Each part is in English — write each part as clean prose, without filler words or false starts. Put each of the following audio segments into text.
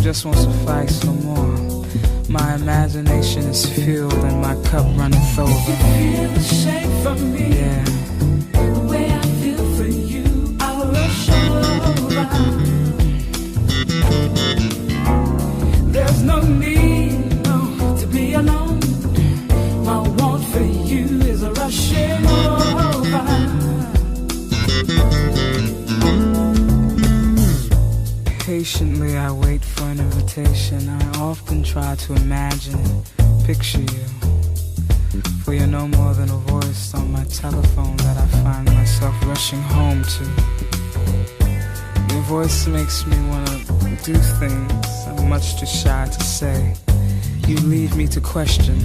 Just won't suffice no more. My imagination is filled and my cup runneth over. You feel the shame from me. Yeah. The way I feel for you, I'll rush over. There's no need, no, to be alone. My want for you is a rushing over. Patiently I wait for an invitation. I often try to imagine and picture you, for you're no more than a voice on my telephone that I find myself rushing home to. Your voice makes me want to do things I'm much too shy to say. You leave me to question.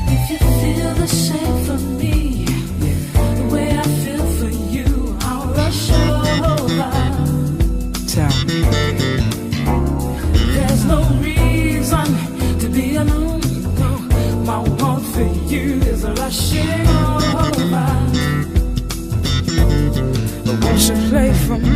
If you feel the same for me, yeah, the way I feel for you, I'll rush over. Tell me. There's no reason to be alone, no. My want for you is rushing over. But won't you play for me?